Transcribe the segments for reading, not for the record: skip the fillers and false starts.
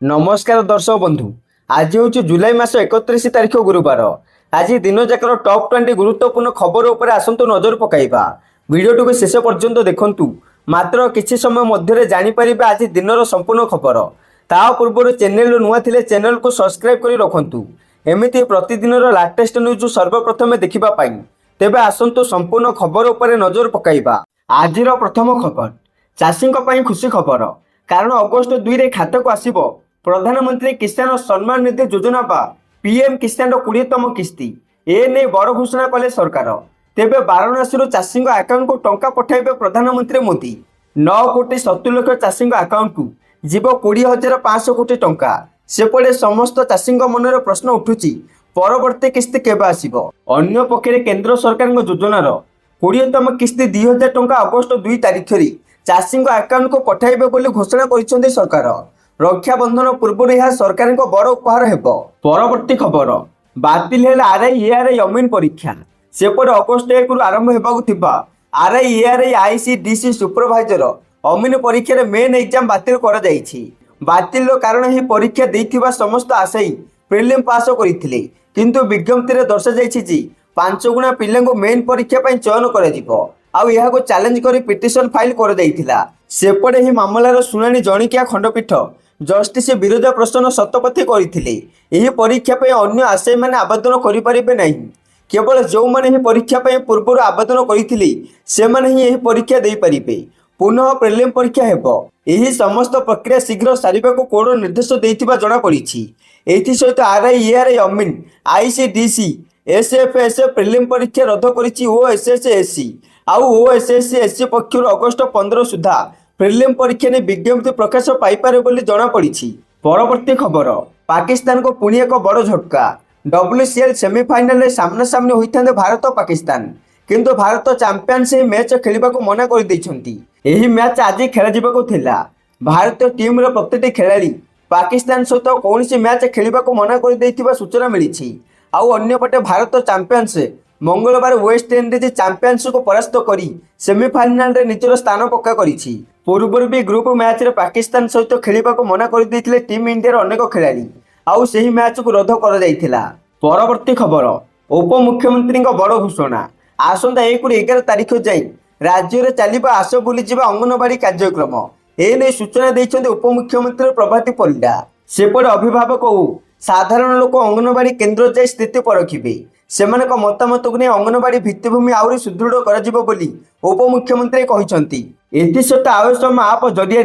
नमस्कार दर्शक बंधु। आज हूँ जुलाई मास 31 तारीख गुरुवार। आज दिन जाकर टॉप 20 गुरुत्वपूर्ण खबर उपर आसतु नजर पकाइबा। वीडियो को शेष पर्यंत देखंतु। मात्र किछि समय मध्य जानीपर आज दिन संपूर्ण खबर। ता पूर्व चैनल नुआ थिले चैनल को सब्सक्राइब कर रखंतु। एमिति प्रतिदिन लाटेस्ट न्यूज सर्वप्रथम देखिबा पाई। तेबे आसतु संपूर्ण खबर उपर नजर पकाइबा। आजिर प्रथम खबर चाषी खुशी खबर, कारण अगस्ट 2 रे खाता को आसिबो प्रधानमंत्री किसान सम्मान निधि योजना बा पीएम किसान 20तम किस्ती। ए नै बड़ घोषणा कले सरकार। तेबे वाराणसी चाषी अकाउंट को टंका पठाइबे प्रधानमंत्री मोदी। 9 कोटी 70 लाख चाषी अकाउंट को जीव 20,500 कोटी टंका। सेपटे समस्त चाषी मनरे प्रश्न उठुची परवर्ती किस्ती केबे आसिबो। अन्य पक्षे केंद्र सरकार योजनार 20तम किस्ती 2000 टंका अगस्ट 2 तारीख रे चाषी अकाउंट को पठाइबे बोली घोषणा करिसेंती सरकार। रक्षाबंधन पूर्व यह सरकार बड़ उपहार हेबो। परवर्ती खबर बातिल है आरआई एआरआई अमीन परीक्षा। सेपटे अगस्ट 1 रु आरंभ हेबाकु थिबा आरआई एआरआई आईसीडीसी सुपरवाइजर अमीन परीक्षा मेन एग्जाम बातिल करा जायछि। बातिल कारण ही परीक्षा देइथिबा समस्त आशायी प्रिलिम पास करथिले, किंतु विज्ञप्ति रे दर्शा जायछि जे 5 गुणा पिल्ला को मेन परीक्षा पई चयन करा जिवो। आउ यह को चैलेंज करी पिटिशन फाइल कर दैथिला। सेपटे ही मामलार शुणाणी जणिकिया खंडपीठ जस्टिस विरोधा प्रश्न शतपथी करथिले। एही परीक्षा पे अन्य आशय माने आवेदन करि परिबे नहीं। केवल जो माने ही परीक्षा पे पूर्व आवेदन करथिले से माने ही एही परीक्षा देई परिबे। पुनः प्रीलिम परीक्षा हेबो। एही समस्त प्रक्रिया शीघ्र सारिबा को कोड निर्देश देइथिबा जणा पड़िछि। एथि सहित आरआई एआरआई अमीन आईसीडीसी एसएफएस प्रीलिम परीक्षा रद्द करिछि। ओएसएसएससी आउ ओएसएससी एससी पक्षर अगस्ट 15 सुधा प्रीलिम परीक्षा ने विज्ञप्ति प्रकाश पाइपारे बोली जणा पड़िछि। परवर्ती खबर पाकिस्तान को पुणी एक बड़ झटका। डब्ल्यूसीएल सेमीफाइनाल रे सामना सामने होइथांदे भारत और पाकिस्तान, किंतु भारत चैंपियनशिप मैच खेलिबा को मना कर दैछंती। एही मैच आज खेला जिबाको थिला। भारतीय टीम रो प्रतिटी खिलाड़ी पाकिस्तान सहित कौनसी मैच खेलिबा को मना कर दैथिबा सूचना मिलिछि। आउ अन्यपटे भारत चैंपियनशिप मंगलवार वेस्ट इंडीज चैंपियंस को परास्त करी सेमीफाइनाल रे निजर स्थान पक्का करिछि। पूर्व भी ग्रुप मैच रे पाकिस्तान सहित खेलिबा को मना कर दैथिले टीम इंडिया अनेक खिलाड़ी। आउ सही मैच को रद्द कर दैथिला। परवर्ती खबर उपमुख्यमंत्री बड़ घोषणा। आसंता 1 रु 11 तारीख जाई राज्य रे चलिबा आस बुली जिबा अंगनवाड़ी कार्यक्रम। ए नै सूचना दैछन्ते उपमुख्यमंत्री प्रभाती परिडा। सेपटे अभिभावक और साधारण लोक अंगनवाड़ी केन्द्र जाई स्थिति परखिबे। सेमानक मतामत को नहीं अंगनवाड़ी भित्तिभूमि आउरी सुदृढ़ कराजिबो बोली उपमुख्यमंत्री कहिसंती। एथिसहित आयुषम आप जरिया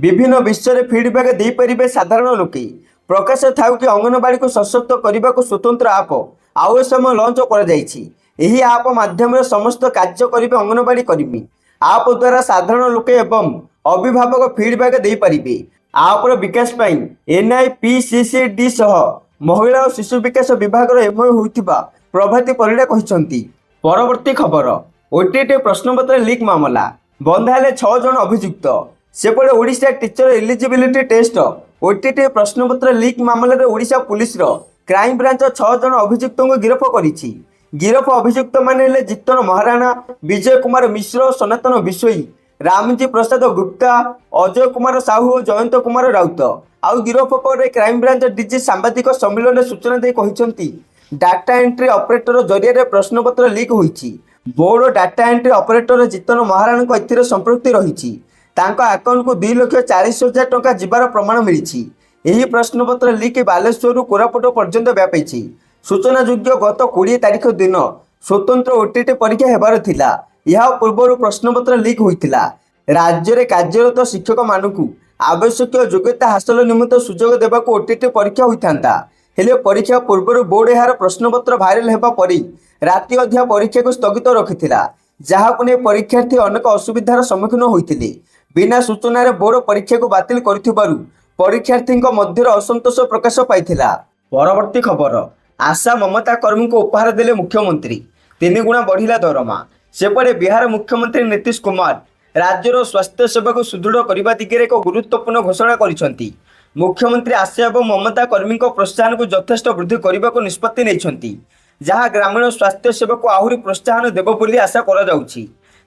विभिन्न विषय रे फीडबैक दे परिबे साधारण लोके। प्रकाश थाउ कि अंगनवाड़ी को सशक्त करने को स्वतंत्र आप आयुषम लॉन्च कर जाइछि। एही आप माध्यम रे समस्त कार्य करिबे अंगनवाड़ी कर्मी। आप द्वारा साधारण लोके एवं अभिभावक फीडबैक दे परिबे। आप विकास पाई एनआईपीसीसीडी सह महिला और शिशु विकास विभाग एमओयू होइतिबा प्रभाती परिडा कहिसंती। परवर्ती खबर ओटीटी प्रश्नपत्र लीक मामला। बंधाले 6 जन अभियुक्त। सेपटे Odisha teacher eligibility test OTET प्रश्नपत्र लीक मामला रे ओडिशा पुलिस रो क्राइम ब्रांच 6 जन अभियुक्त को गिरफ करिछि। गिरफ अभियुक्त माने ले जितन महाराणा, विजय कुमार मिश्र, सनातन बिशोई, रामजी प्रसाद गुप्ता, अजय कुमार साहू, जयंत कुमार राउत। आउ गिरफ पर क्राइम ब्रांच डीजी सांबादिक सम्मेलन में सूचना दे कहिसंती डाटा एंट्री ऑपरेटर जरिया प्रश्नपत्र लीक होइछि। Board data entry operator Jitan Maharana को एथिरे संपृक्ति रहिछि। तांका अकाउंट को 2,40,000 टंका जिबार प्रमाण मिलिछि। एही प्रश्नपत्र लीक बालेश्वर रु कोरापुट पर्यंत व्यापीछि। सूचना योग्य गत 20 तारीख दिन स्वतंत्र ओटीटी परीक्षा हेबार थिला। यह पूर्व प्रश्नपत्र लीक होइथिला। राज्य रे कार्यरत शिक्षक मानकु आवश्यक योग्यता हासिल निमित्त सुजोग देबाकू ओटीटी परीक्षा होइथांता। हेले परीक्षा पूर्व बोर्ड यार प्रश्नपत्र भाइराल हेबा परी राति अध्या परीक्षा को स्थगित रखिथिला, जहाकु ने परीक्षार्थी अनेक असुविधार सम्मुखीन होइथिले। बिना सूचना रे बोर्ड परीक्षा को बातिल करिथिबारु परीक्षार्थी मध्य असंतोष प्रकाश पाइथिला। परवर्ती खबर आशा ममता कर्मी को उपहार देले मुख्यमंत्री। 3 गुणा बढ़िला दरमा। सेपटे बिहार मुख्यमंत्री नीतीश कुमार राज्यर स्वास्थ्य सेवा को सुदृढ़ करने दिगरे एक गुरुत्वपूर्ण घोषणा करिसेंती। मुख्यमंत्री आशा और ममता कर्मी प्रोत्साहन को यथेष्ट वृद्धि करने को निष्पत्ति नहीं, जहाँ ग्रामीण स्वास्थ्य सेवा को आहरी प्रोत्साहन देव बोली आशा करा जाउछि।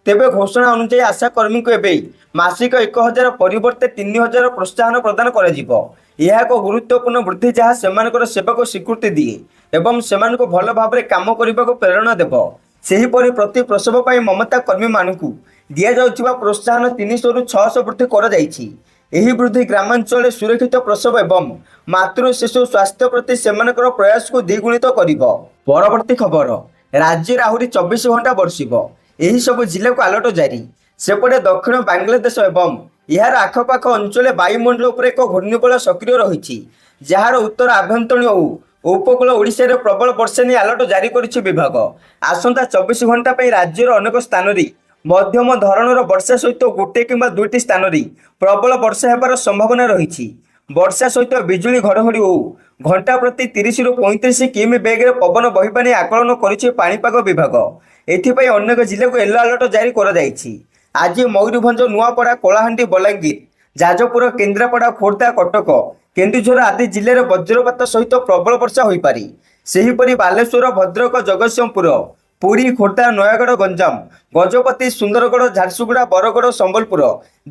ତେବେ ଘୋଷଣା ଅନୁଯାୟୀ ଆଶାକର୍ମୀଙ୍କୁ ଏବେ ମାସିକ 1,000 ପରିବର୍ତ୍ତେ 3,000 ପ୍ରୋତ୍ସାହନ ପ୍ରଦାନ କରାଯିବ। ଏହା ଏକ ଗୁରୁତ୍ୱପୂର୍ଣ୍ଣ ବୃଦ୍ଧି ଯାହା ସେମାନଙ୍କର ସେବାକୁ ସ୍ୱୀକୃତି ଦିଏ ଏବଂ ସେମାନଙ୍କୁ ଭଲ ଭାବରେ କାମ କରିବାକୁ ପ୍ରେରଣା ଦେବ। ସେହିପରି ପ୍ରତି ପ୍ରସବ ପାଇଁ ମମତା କର୍ମୀମାନଙ୍କୁ ଦିଆଯାଉଥିବା ପ୍ରୋତ୍ସାହନ 300ରୁ 600 ବୃଦ୍ଧି କରାଯାଇଛି। ଏହି ବୃଦ୍ଧି ଗ୍ରାମାଞ୍ଚଳରେ ସୁରକ୍ଷିତ ପ୍ରସବ ଏବଂ ମାତୃ ଶିଶୁ ସ୍ୱାସ୍ଥ୍ୟ ପ୍ରତି ସେମାନଙ୍କର ପ୍ରୟାସକୁ ଦ୍ୱିଗୁଣିତ କରିବ। ପରବର୍ତ୍ତୀ ଖବର, ରାଜ୍ୟରେ ଆହୁରି 24 ଘଣ୍ଟା ବର୍ଷିବ। ଏହିସବୁ ଜିଲ୍ଲାକୁ ଆଲର୍ଟ ଜାରି। ସେପଟେ ଦକ୍ଷିଣ ବାଂଲାଦେଶ ଏବଂ ଏହାର ଆଖପାଖ ଅଞ୍ଚଳରେ ବାୟୁମଣ୍ଡଳ ଉପରେ ଏକ ଘୂର୍ଣ୍ଣିବଳୟ ସକ୍ରିୟ ରହିଛି, ଯାହାର ଉତ୍ତର ଆଭ୍ୟନ୍ତରୀଣ ଓ ଉପକୂଳ ଓଡ଼ିଶାରେ ପ୍ରବଳ ବର୍ଷା ନେଇ ଆଲର୍ଟ ଜାରି କରିଛି ବିଭାଗ। ଆସନ୍ତା 24 ଘଣ୍ଟା ପାଇଁ ରାଜ୍ୟର ଅନେକ ସ୍ଥାନରେ ମଧ୍ୟମ ଧରଣର ବର୍ଷା ସହିତ ଗୋଟିଏ କିମ୍ବା ଦୁଇଟି ସ୍ଥାନରେ ପ୍ରବଳ ବର୍ଷା ହେବାର ସମ୍ଭାବନା ରହିଛି। ବର୍ଷା ସହିତ ବିଜୁଳି ଘଡ଼ଘଡ଼ି ଓ ଘଣ୍ଟା ପ୍ରତି 30ରୁ 35 କିମି ବେଗରେ ପବନ ବହିବା ନେଇ ଆକଳନ କରିଛି ପାଣିପାଗ ବିଭାଗ। ଏଥିପାଇଁ ଅନେକ ଜିଲ୍ଲାକୁ ୟେଲୋ ଆଲର୍ଟ ଜାରି କରାଯାଇଛି। ଆଜି ମୟୂରଭଞ୍ଜ, ନୂଆପଡ଼ା, କଳାହାଣ୍ଡି, ବଲାଙ୍ଗୀର, ଯାଜପୁର, କେନ୍ଦ୍ରାପଡ଼ା, ଖୋର୍ଦ୍ଧା, କଟକ, କେନ୍ଦୁଝର ଆଦି ଜିଲ୍ଲାରେ ବଜ୍ରପାତ ସହିତ ପ୍ରବଳ ବର୍ଷା ହୋଇପାରେ। ସେହିପରି ବାଲେଶ୍ୱର, ଭଦ୍ରକ, ଜଗତସିଂହପୁର, ପୁରୀ, ଖୋର୍ଦ୍ଧା, ନୟାଗଡ଼, ଗଞ୍ଜାମ, ଗଜପତି, ସୁନ୍ଦରଗଡ଼, ଝାରସୁଗୁଡ଼ା, ବରଗଡ଼, ସମ୍ବଲପୁର,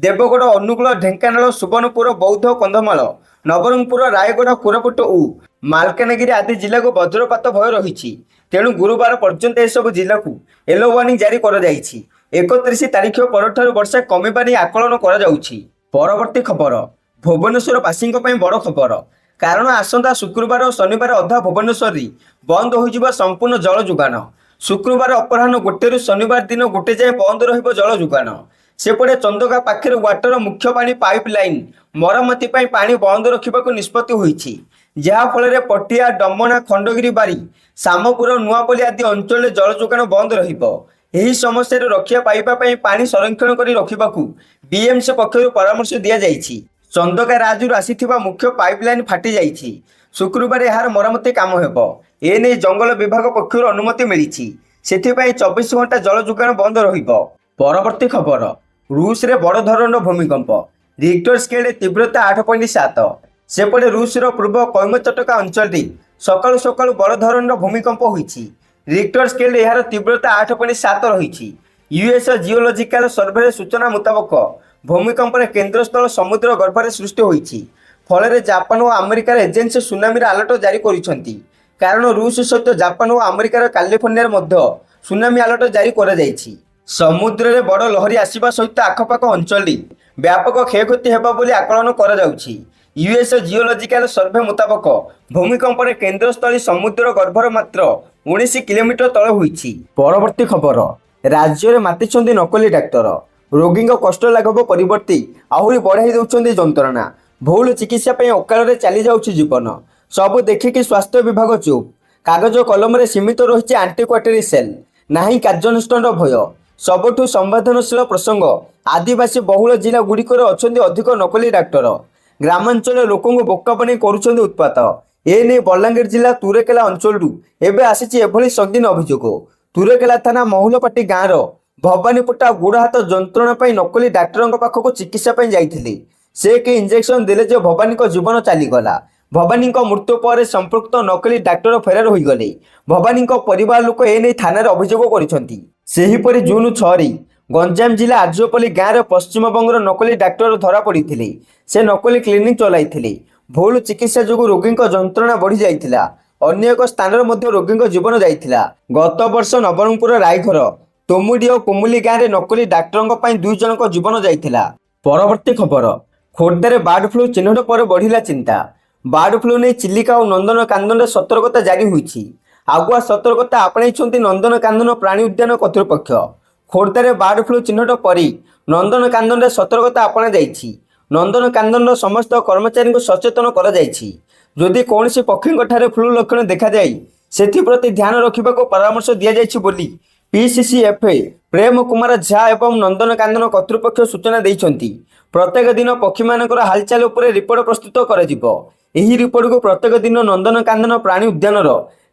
ଦେବଗଡ଼, ଅନୁଗୁଳ, ଢେଙ୍କାନାଳ, ସୁବର୍ଣ୍ଣପୁର, ବୌଦ୍ଧ, କନ୍ଧମାଳ, ନବରଙ୍ଗପୁର, ରାୟଗଡ଼ା, କୋରାପୁଟ ଓ ମାଲକାନଗିରି ଆଦି ଜିଲ୍ଲାକୁ ବଜ୍ରପାତ ଭୟ ରହିଛି। ତେଣୁ ଗୁରୁବାର ପର୍ଯ୍ୟନ୍ତ ଏସବୁ ଜିଲ୍ଲାକୁ ୟେଲୋ ୱାର୍ଣ୍ଣିଂ ଜାରି କରାଯାଇଛି। 31 ତାରିଖ ପରଠାରୁ ବର୍ଷା କମିବା ନେଇ ଆକଳନ କରାଯାଉଛି। ପରବର୍ତ୍ତୀ ଖବର, ଭୁବନେଶ୍ୱରବାସୀଙ୍କ ପାଇଁ ବଡ଼ ଖବର। କାରଣ ଆସନ୍ତା ଶୁକ୍ରବାର ଓ ଶନିବାର ଅଧା ଭୁବନେଶ୍ୱରରେ ବନ୍ଦ ହୋଇଯିବ ସମ୍ପୂର୍ଣ୍ଣ ଜଳ ଯୋଗାଣ। ଶୁକ୍ରବାର ଅପରାହ୍ନ 1ରୁ ଶନିବାର ଦିନ 1 ଯାଏଁ ବନ୍ଦ ରହିବ ଜଳ ଯୋଗାଣ। ସେପଟେ ଚନ୍ଦକା ପାଖରେ ୱାଟର ମୁଖ୍ୟ ପାଣି ପାଇପ୍ ଲାଇନ୍ ମରାମତି ପାଇଁ ପାଣି ବନ୍ଦ ରଖିବାକୁ ନିଷ୍ପତ୍ତି ହୋଇଛି, ଯାହାଫଳରେ ପଟିଆ, ଡମଣା, ଖଣ୍ଡଗିରି ବାରି, ସାମପୁର, ନୂଆପଲ୍ଲୀ ଆଦି ଅଞ୍ଚଳରେ ଜଳ ଯୋଗାଣ ବନ୍ଦ ରହିବ। ଏହି ସମସ୍ୟାରୁ ରକ୍ଷା ପାଇବା ପାଇଁ ପାଣି ସଂରକ୍ଷଣ କରି ରଖିବାକୁ ବିଏମ୍ସି ପକ୍ଷରୁ ପରାମର୍ଶ ଦିଆଯାଇଛି। ଚନ୍ଦକା ରାଜରୁ ଆସିଥିବା ମୁଖ୍ୟ ପାଇପ୍ ଲାଇନ୍ ଫାଟି ଯାଇଛି। ଶୁକ୍ରବାର ଏହାର ମରାମତି କାମ ହେବ। ଏନେଇ ଜଙ୍ଗଲ ବିଭାଗ ପକ୍ଷରୁ ଅନୁମତି ମିଳିଛି। ସେଥିପାଇଁ 24 ଘଣ୍ଟା ଜଳ ଯୋଗାଣ ବନ୍ଦ ରହିବ। ପରବର୍ତ୍ତୀ ଖବର, ରୁଷରେ ବଡ଼ ଧରଣର ଭୂମିକମ୍ପ। ରିକ୍ଟର ସ୍କେଲରେ ତୀବ୍ରତା 8.7। ସେପଟେ ରୁଷର ପୂର୍ବ କୈମଚଟକା ଅଞ୍ଚଳରେ ସକାଳୁ ସକାଳୁ ବଡ଼ ଧରଣର ଭୂମିକମ୍ପ ହୋଇଛି। ରିକ୍ଟର ସ୍କେଲରେ ଏହାର ତୀବ୍ରତା 8.7 ରହିଛି। ୟୁଏସ୍ ଜିଓଲଜିକାଲ ସର୍ଭେର ସୂଚନା ମୁତାବକ ଭୂମିକମ୍ପରେ କେନ୍ଦ୍ରସ୍ଥଳ ସମୁଦ୍ର ଗର୍ଭରେ ସୃଷ୍ଟି ହୋଇଛି। ଫଳରେ ଜାପାନ ଓ ଆମେରିକାର ଏଜେନ୍ସି ସୁନାମିର ଆଲର୍ଟ ଜାରି କରିଛନ୍ତି। କାରଣ ରୁଷ ସହିତ ଜାପାନ ଓ ଆମେରିକାର କାଲିଫର୍ଣ୍ଣିଆରେ ମଧ୍ୟ ସୁନାମି ଆଲର୍ଟ ଜାରି କରାଯାଇଛି। ସମୁଦ୍ରରେ ବଡ଼ ଲହରୀ ଆସିବା ସହିତ ଆଖପାଖ ଅଞ୍ଚଳରେ ବ୍ୟାପକ କ୍ଷୟକ୍ଷତି ହେବ ବୋଲି ଆକଳନ କରାଯାଉଛି। ୟୁଏସ୍ ଜିଓଲଜିକାଲ ସର୍ଭେ ମୁତାବକ ଭୂମିକମ୍ପରେ କେନ୍ଦ୍ରସ୍ଥଳୀ ସମୁଦ୍ର ଗର୍ଭର ମାତ୍ର 19 କିଲୋମିଟର ତଳେ ହୋଇଛି। ପରବର୍ତ୍ତୀ ଖବର, ରାଜ୍ୟରେ ମାତିଛନ୍ତି ନକଲି ଡାକ୍ତର। ରୋଗୀଙ୍କ କଷ୍ଟ ଲାଘବ ପରିବର୍ତ୍ତେ ଆହୁରି ବଢ଼ାଇ ଦେଉଛନ୍ତି ଯନ୍ତ୍ରଣା। ଭୁଲ ଚିକିତ୍ସା ପାଇଁ ଅକାଳରେ ଚାଲିଯାଉଛି ଜୀବନ। ସବୁ ଦେଖିକି ସ୍ୱାସ୍ଥ୍ୟ ବିଭାଗ ଚୁପ୍। କାଗଜ କଲମରେ ସୀମିତ ରହିଛି ଆଣ୍ଟିକ୍ୱାଟେରୀ ସେଲ୍, ନାହିଁ କାର୍ଯ୍ୟାନୁଷ୍ଠାନର ଭୟ। ସବୁଠୁ ସମ୍ବେଦନଶୀଳ ପ୍ରସଙ୍ଗ, ଆଦିବାସୀ ବହୁଳ ଜିଲ୍ଲା ଗୁଡ଼ିକରେ ଅଛନ୍ତି ଅଧିକ ନକଲି ଡାକ୍ତର। ଗ୍ରାମାଞ୍ଚଳରେ ଲୋକଙ୍କୁ ବୋକା ବନେଇ କରୁଛନ୍ତି ଉତ୍ପାତ। ଏନେଇ ବଲାଙ୍ଗୀର ଜିଲ୍ଲା ତୁରେକେଲା ଅଞ୍ଚଳରୁ ଏବେ ଆସିଛି ଏଭଳି ସଙ୍ଗୀନ ଅଭିଯୋଗ। ତୁରେକେଲା ଥାନା ମହୁଲପାଟି ଗାଁର ଭବାନୀ ପଟ୍ଟା ଗୋଡ଼ ହାତ ଯନ୍ତ୍ରଣା ପାଇଁ ନକଲି ଡାକ୍ତରଙ୍କ ପାଖକୁ ଚିକିତ୍ସା ପାଇଁ ଯାଇଥିଲେ। ସେ କି ଇଞ୍ଜେକ୍ସନ ଦେଲେ ଯେ ଭବାନୀଙ୍କ ଜୀବନ ଚାଲିଗଲା। ଭବାନୀଙ୍କ ମୃତ୍ୟୁ ପରେ ସମ୍ପୃକ୍ତ ନକଲି ଡାକ୍ତର ଫେରାର ହୋଇଗଲେ। ଭବାନୀଙ୍କ ପରିବାର ଲୋକ ଏନେଇ ଥାନାରେ ଅଭିଯୋଗ କରିଛନ୍ତି। ସେହିପରି ଜୁନ୍ 6ରେ ଗଞ୍ଜାମ ଜିଲ୍ଲା ଆର୍ଯ୍ୟପଲ୍ଲୀ ଗାଁରେ ପଶ୍ଚିମବଙ୍ଗର ନକଲି ଡାକ୍ତର ଧରା ପଡ଼ିଥିଲେ। ସେ ନକଲି କ୍ଲିନିକ୍ ଚଲାଇଥିଲେ। ଭୁଲ ଚିକିତ୍ସା ଯୋଗୁଁ ରୋଗୀଙ୍କ ଯନ୍ତ୍ରଣା ବଢ଼ି ଯାଇଥିଲା। ଅନ୍ୟ ଏକ ସ୍ଥାନରେ ମଧ୍ୟ ରୋଗୀଙ୍କ ଜୀବନ ଯାଇଥିଲା। ଗତ ବର୍ଷ ନବରଙ୍ଗପୁର ରାଇଘର, ତୋମୁଡି ଓ କୁମୁଲି ଗାଁରେ ନକଲି ଡାକ୍ତରଙ୍କ ପାଇଁ 2 ଜଣଙ୍କ ଜୀବନ ଯାଇଥିଲା। ପରବର୍ତ୍ତୀ ଖବର, ଖୋର୍ଦ୍ଧାରେ ବାର୍ଡ ଫ୍ଲୁ ଚିହ୍ନଟ ପରେ ବଢ଼ିଲା ଚିନ୍ତା। ବାର୍ଡ ଫ୍ଲୁ ନେଇ ଚିଲିକା ଓ ନନ୍ଦନକାନନରେ ସତର୍କତା ଜାରି ହୋଇଛି। ଆଗୁଆ ସତର୍କତା ଆପଣାଇଛନ୍ତି ନନ୍ଦନକାନନ ପ୍ରାଣୀ ଉଦ୍ୟାନ କର୍ତ୍ତୃପକ୍ଷ। ଖୋର୍ଦ୍ଧାରେ ବାର୍ଡ ଫ୍ଲୁ ଚିହ୍ନଟ ପରେ ନନ୍ଦନକାନନରେ ସତର୍କତା ଆପଣାଯାଇଛି। ନନ୍ଦନକାନନର ସମସ୍ତ କର୍ମଚାରୀଙ୍କୁ ସଚେତନ କରାଯାଇଛି। ଯଦି କୌଣସି ପକ୍ଷୀଙ୍କଠାରେ ଫ୍ଲୁ ଲକ୍ଷଣ ଦେଖାଯାଏ, ସେଥିପ୍ରତି ଧ୍ୟାନ ରଖିବାକୁ ପରାମର୍ଶ ଦିଆଯାଇଛି ବୋଲି ପିସିସିଏଫ୍ ପ୍ରେମ କୁମାର ଝା ଏବଂ ନନ୍ଦନକାନନ କର୍ତ୍ତୃପକ୍ଷ ସୂଚନା ଦେଇଛନ୍ତି। ପ୍ରତ୍ୟେକ ଦିନ ପକ୍ଷୀମାନଙ୍କର ହାଲଚାଲ ଉପରେ ରିପୋର୍ଟ ପ୍ରସ୍ତୁତ କରାଯିବ। ଏହି ରିପୋର୍ଟକୁ ପ୍ରତ୍ୟେକ ଦିନ ନନ୍ଦନକାନନ ପ୍ରାଣୀ ଉଦ୍ୟାନର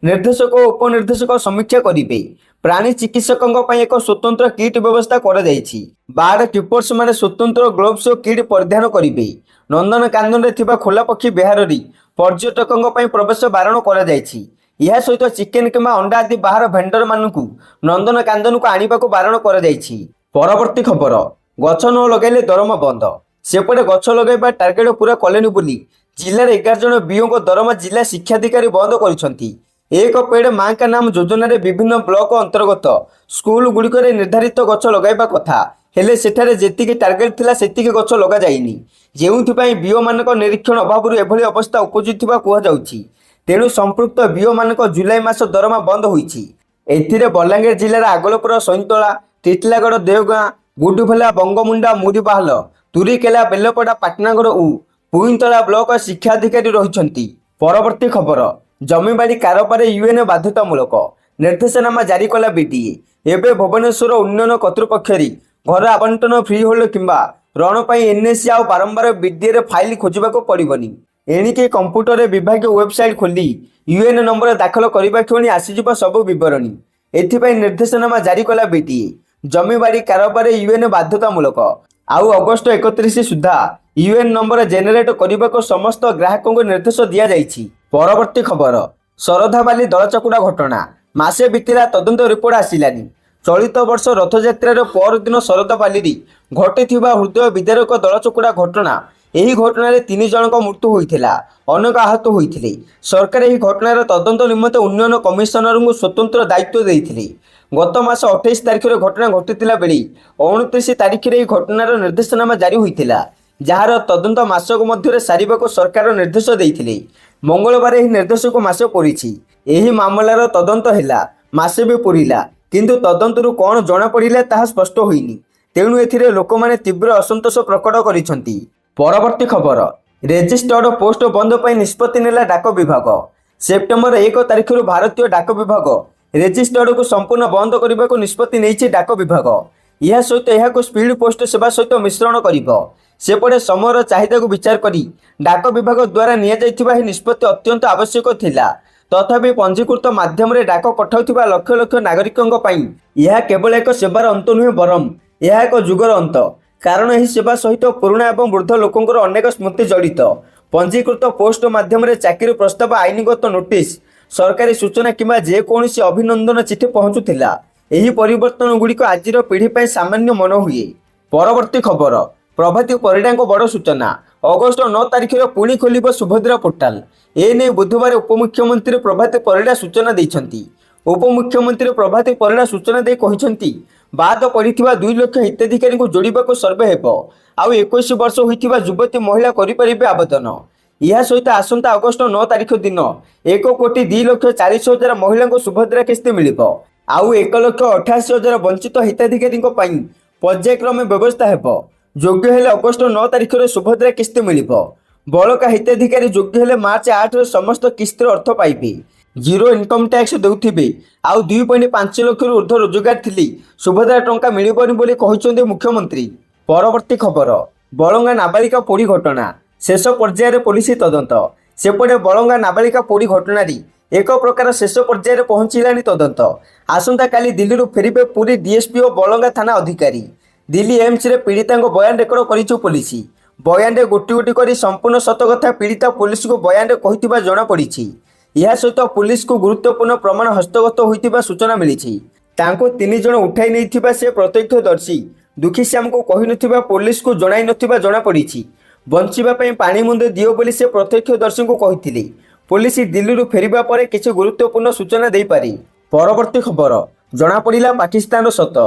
ନିର୍ଦ୍ଦେଶକ ଓ ଉପନିର୍ଦ୍ଦେଶକ ସମୀକ୍ଷା କରିବେ। ପ୍ରାଣୀ ଚିକିତ୍ସକଙ୍କ ପାଇଁ ଏକ ସ୍ୱତନ୍ତ୍ର କିଟ୍ ବ୍ୟବସ୍ଥା କରାଯାଇଛି। ବାର୍ଡ କିପର୍ସମାନେ ସ୍ୱତନ୍ତ୍ର ଗ୍ଲୋଭ୍ସ ଓ କିଟ୍ ପରିଧାନ କରିବେ। ନନ୍ଦନକାନନରେ ଥିବା ଖୋଲା ପକ୍ଷୀ ବିହାରରେ ପର୍ଯ୍ୟଟକଙ୍କ ପାଇଁ ପ୍ରବେଶ ବାରଣ କରାଯାଇଛି। ଏହା ସହିତ ଚିକେନ କିମ୍ବା ଅଣ୍ଡା ଆଦି ବାହାର ଭେଣ୍ଡରମାନଙ୍କୁ ନନ୍ଦନକାନନକୁ ଆଣିବାକୁ ବାରଣ କରାଯାଇଛି। ପରବର୍ତ୍ତୀ ଖବର, ଗଛ ନ ଲଗାଇଲେ ଦରମା ବନ୍ଦ। ସେପଟେ ଗଛ ଲଗାଇବା ଟାର୍ଗେଟ ପୁରା କଲେନି ବୋଲି ଜିଲ୍ଲାରେ 11 ଜଣ ବିଓଙ୍କ ଦରମା ଜିଲ୍ଲା ଶିକ୍ଷାଧିକାରୀ ବନ୍ଦ କରିଛନ୍ତି। ଏକ ପେଡ ମାଁ କା ନାମ ଯୋଜନାରେ ବିଭିନ୍ନ ବ୍ଲକ ଅନ୍ତର୍ଗତ ସ୍କୁଲ ଗୁଡ଼ିକରେ ନିର୍ଦ୍ଧାରିତ ଗଛ ଲଗାଇବା କଥା, ହେଲେ ସେଠାରେ ଯେତିକି ଟାର୍ଗେଟ ଥିଲା ସେତିକି ଗଛ ଲଗାଯାଇନି, ଯେଉଁଥିପାଇଁ ବିଓମାନଙ୍କ ନିରୀକ୍ଷଣ ଅଭାବରୁ ଏଭଳି ଅବସ୍ଥା ଉପୁଜିଥିବା କୁହାଯାଉଛି। ତେଣୁ ସମ୍ପୃକ୍ତ ବିଓମାନଙ୍କ ଜୁଲାଇ ମାସ ଦରମା ବନ୍ଦ ହୋଇଛି। ଏଥିରେ ବଲାଙ୍ଗୀର ଜିଲ୍ଲାର ଆଗଲପୁର, ସଇଁତଳା, ଟିଟିଲାଗଡ଼, ଦେଓଗାଁ, ଗୁଡୁଭଲା, ବଙ୍ଗମୁଣ୍ଡା, ମୁରିବାହାଲ, ତୁରିକେଲା, ବେଲପଡ଼ା, ପାଟଣାଗଡ଼ ଓ ପୁଇନ୍ତଳା ବ୍ଲକ ଶିକ୍ଷାଧିକାରୀ ରହିଛନ୍ତି। ପରବର୍ତ୍ତୀ ଖବର, ଜମିବାଡ଼ି କାରବାରରେ ୟୁଏନ ବାଧ୍ୟତାମୂଳକ ନିର୍ଦ୍ଦେଶନାମା ଜାରି କଲା ବିଡିଏ। ଏବେ ଭୁବନେଶ୍ୱର ଉନ୍ନୟନ କର୍ତ୍ତୃପକ୍ଷରେ ଘର ଆବଣ୍ଟନ ଫ୍ରି ହୋଲ୍ଡ କିମ୍ବା ରଣ ପାଇଁ ଏନ୍ଏସି ଆଉ ବାରମ୍ବାର ବିଡିଏରେ ଫାଇଲ ଖୋଜିବାକୁ ପଡ଼ିବନି। ଏଣିକି କମ୍ପ୍ୟୁଟରରେ ବିଭାଗୀୟ ୱେବସାଇଟ୍ ଖୋଲି ୟୁଏନ ନମ୍ବର ଦାଖଲ କରିବା କ୍ଷଣି ଆସିଯିବ ସବୁ ବିବରଣୀ। ଏଥିପାଇଁ ନିର୍ଦ୍ଦେଶନାମା ଜାରି କଲା ବିଡିଏ। ଜମିବାଡ଼ି କାରବାରରେ ୟୁଏନ ବାଧ୍ୟତାମୂଳକ। ଆଉ ଅଗଷ୍ଟ 31 ସୁଦ୍ଧା ୟୁଏନ ନମ୍ବର ଜେନେରେଟ କରିବାକୁ ସମସ୍ତ ଗ୍ରାହକଙ୍କୁ ନିର୍ଦ୍ଦେଶ ଦିଆଯାଇଛି। ପରବର୍ତ୍ତୀ ଖବର, ଶରଧାବାଲି ଦଳଚକୁଡ଼ା ଘଟଣା ମାସେ ବିତିଲା, ତଦନ୍ତ ରିପୋର୍ଟ ଆସିଲାନି। ଚଳିତ ବର୍ଷ ରଥଯାତ୍ରାର ପରଦିନ ଶରଧାବାଲିରେ ଘଟିଥିବା ହୃଦୟ ବିଦାରକ ଦଳଚକୁଡ଼ା ଘଟଣା। ଏହି ଘଟଣାରେ 3 ଜଣଙ୍କ ମୃତ୍ୟୁ ହୋଇଥିଲା, ଅନେକ ଆହତ ହୋଇଥିଲେ। ସରକାର ଏହି ଘଟଣାର ତଦନ୍ତ ନିମନ୍ତେ ଉନ୍ନୟନ କମିଶନରଙ୍କୁ ସ୍ୱତନ୍ତ୍ର ଦାୟିତ୍ୱ ଦେଇଥିଲେ। ଗତ ମାସ 28 ତାରିଖରେ ଘଟଣା ଘଟିଥିଲା ବେଳେ 29 ତାରିଖରେ ଏହି ଘଟଣାର ନିର୍ଦ୍ଦେଶନାମା ଜାରି ହୋଇଥିଲା, ଯାହାର ତଦନ୍ତ ମାସକ ମଧ୍ୟରେ ସାରିବାକୁ ସରକାର ନିର୍ଦ୍ଦେଶ ଦେଇଥିଲେ। ମଙ୍ଗଳବାର ଏହି ନିର୍ଦ୍ଦେଶକୁ ମାସେ ପୂରିଛି। ଏହି ମାମଲାର ତଦନ୍ତ ହେଲା, ମାସେ ବି ପୂରିଲା, କିନ୍ତୁ ତଦନ୍ତରୁ କ'ଣ ଜଣାପଡ଼ିଲା ତାହା ସ୍ପଷ୍ଟ ହୋଇନି। ତେଣୁ ଏଥିରେ ଲୋକମାନେ ତୀବ୍ର ଅସନ୍ତୋଷ ପ୍ରକଟ କରିଛନ୍ତି। ପରବର୍ତ୍ତୀ ଖବର, ରେଜିଷ୍ଟର୍ଡ ପୋଷ୍ଟ ବନ୍ଦ ପାଇଁ ନିଷ୍ପତ୍ତି ନେଲା ଡାକ ବିଭାଗ। ସେପ୍ଟେମ୍ବର 1 ତାରିଖରୁ ଭାରତୀୟ ଡାକ ବିଭାଗ ରେଜିଷ୍ଟର୍ଡକୁ ସମ୍ପୂର୍ଣ୍ଣ ବନ୍ଦ କରିବାକୁ ନିଷ୍ପତ୍ତି ନେଇଛି ଡାକ ବିଭାଗ। ଏହା ସହିତ ଏହାକୁ ସ୍ପିଡ୍ ପୋଷ୍ଟ ସେବା ସହିତ ମିଶ୍ରଣ କରିବ। ସେପଟେ ସମୟର ଚାହିଦାକୁ ବିଚାର କରି ଡାକ ବିଭାଗ ଦ୍ୱାରା ନିଆଯାଇଥିବା ଏହି ନିଷ୍ପତ୍ତି ଅତ୍ୟନ୍ତ ଆବଶ୍ୟକ ଥିଲା। ତଥାପି ପଞ୍ଜୀକୃତ ମାଧ୍ୟମରେ ଡାକ ପଠାଉଥିବା ଲକ୍ଷ ଲକ୍ଷ ନାଗରିକଙ୍କ ପାଇଁ ଏହା କେବଳ ଏକ ସେବାର ଅନ୍ତ ନୁହେଁ, ବରଂ ଏହା ଏକ ଯୁଗର ଅନ୍ତ। କାରଣ ଏହି ସେବା ସହିତ ପୁରୁଣା ଏବଂ ବୃଦ୍ଧ ଲୋକଙ୍କର ଅନେକ ସ୍ମୃତି ଜଡ଼ିତ। ପଞ୍ଜୀକୃତ ପୋଷ୍ଟ ମାଧ୍ୟମରେ ଚାକିରି ପ୍ରସ୍ତାବ, ଆଇନଗତ ନୋଟିସ, ସରକାରୀ ସୂଚନା କିମ୍ବା ଯେକୌଣସି ଅଭିନନ୍ଦନ ଚିଠି ପହଞ୍ଚୁଥିଲା। ଏହି ପରିବର୍ତ୍ତନ ଗୁଡ଼ିକ ଆଜିର ପିଢ଼ି ପାଇଁ ସାମାନ୍ୟ ମନେ ହୁଏ। ପରବର୍ତ୍ତୀ ଖବର, ପ୍ରଭାତୀ ପରିଡ଼ାଙ୍କ ବଡ଼ ସୂଚନା। ଅଗଷ୍ଟ 9 ତାରିଖରେ ପୁଣି ଖୋଲିବ ସୁଭଦ୍ରା ପୋର୍ଟାଲ। ଏନେଇ ବୁଧବାର ଉପମୁଖ୍ୟମନ୍ତ୍ରୀ ପ୍ରଭାତୀ ପରିଡ଼ା ସୂଚନା ଦେଇଛନ୍ତି। ଉପମୁଖ୍ୟମନ୍ତ୍ରୀ ପ୍ରଭାତୀ ପରିଡ଼ା ସୂଚନା ଦେଇ କହିଛନ୍ତି, ବାଦ ପଡ଼ିଥିବା 2 ଲକ୍ଷ ହିତାଧିକାରୀଙ୍କୁ ଯୋଡ଼ିବାକୁ ସର୍ଭେ ହେବ। ଆଉ 21 ବର୍ଷ ହୋଇଥିବା ଯୁବତୀ ମହିଳା କରିପାରିବେ ଆବେଦନ। ଏହା ସହିତ ଆସନ୍ତା ଅଗଷ୍ଟ 9 ତାରିଖ ଦିନ 1,02,40,000 ମହିଳାଙ୍କୁ ସୁଭଦ୍ରା କିସ୍ତି ମିଳିବ। ଆଉ 1,88,000 ବଞ୍ଚିତ ହିତାଧିକାରୀଙ୍କ ପାଇଁ ପର୍ଯ୍ୟାୟକ୍ରମେ ବ୍ୟବସ୍ଥା ହେବ। ଯୋଗ୍ୟ ହେଲେ ଅଗଷ୍ଟ 9 ତାରିଖରେ ସୁଭଦ୍ରା କିସ୍ତି ମିଳିବ। ବଳକା ହିତାଧିକାରୀ ଯୋଗ୍ୟ ହେଲେ ମାର୍ଚ୍ଚ 8ରେ ସମସ୍ତ କିସ୍ତିର ଅର୍ଥ ପାଇବେ। ଜିରୋ ଇନକମ୍ ଟ୍ୟାକ୍ସ ଦେଉଥିବେ ଆଉ 2.5 ଲକ୍ଷରୁ ଉର୍ଦ୍ଧ୍ୱ ରୋଜଗାର ଥିଲେ ସୁଭଦ୍ରା ଟଙ୍କା ମିଳିବନି ବୋଲି କହିଛନ୍ତି ମୁଖ୍ୟମନ୍ତ୍ରୀ। ପରବର୍ତ୍ତୀ ଖବର, ବଳଙ୍ଗା ନାବାଳିକା ପୋଡ଼ି ଘଟଣା ଶେଷ ପର୍ଯ୍ୟାୟରେ ପୋଲିସ ତଦନ୍ତ। ସେପଟେ ବଳଙ୍ଗା ନାବାଳିକା ପୋଡ଼ି ଘଟଣାରେ ଏକ ପ୍ରକାର ଶେଷ ପର୍ଯ୍ୟାୟରେ ପହଞ୍ଚିଲାଣି ତଦନ୍ତ। ଆସନ୍ତାକାଲି ଦିଲ୍ଲୀରୁ ଫେରିବେ ପୁରୀ ଡିଏସ୍ପି ଓ ବଳଙ୍ଗା ଥାନା ଅଧିକାରୀ। ଦିଲ୍ଲୀ ଏମ୍ସରେ ପୀଡ଼ିତାଙ୍କ ବୟାନ ରେକର୍ଡ କରିଛି ପୋଲିସ। ବୟାନରେ ଗୋଟି ଗୋଟି କରି ସମ୍ପୂର୍ଣ୍ଣ ସତ କଥା ପୀଡ଼ିତା ପୋଲିସକୁ ବୟାନରେ କହିଥିବା ଜଣାପଡ଼ିଛି। ଏହା ସହିତ ପୋଲିସକୁ ଗୁରୁତ୍ୱପୂର୍ଣ୍ଣ ପ୍ରମାଣ ହସ୍ତଗତ ହୋଇଥିବା ସୂଚନା ମିଳିଛି। ତାଙ୍କୁ 3 ଜଣ ଉଠାଇ ନେଇଥିବା ସେ ପ୍ରତ୍ୟକ୍ଷଦର୍ଶୀ ଦୁଃଖୀ ଶ୍ୟାମଙ୍କୁ କହିନଥିବା ପୋଲିସକୁ ଜଣାଇ ନଥିବା ଜଣାପଡ଼ିଛି। ବଞ୍ଚିବା ପାଇଁ ପାଣି ମୁନ୍ଦେ ଦିଅ ବୋଲି ସେ ପ୍ରତ୍ୟକ୍ଷଦର୍ଶୀଙ୍କୁ କହିଥିଲେ। ପୋଲିସ ଦିଲ୍ଲୀରୁ ଫେରିବା ପରେ କିଛି ଗୁରୁତ୍ୱପୂର୍ଣ୍ଣ ସୂଚନା ଦେଇପାରେ। ପରବର୍ତ୍ତୀ ଖବର, ଜଣାପଡ଼ିଲା ପାକିସ୍ତାନର ସତ।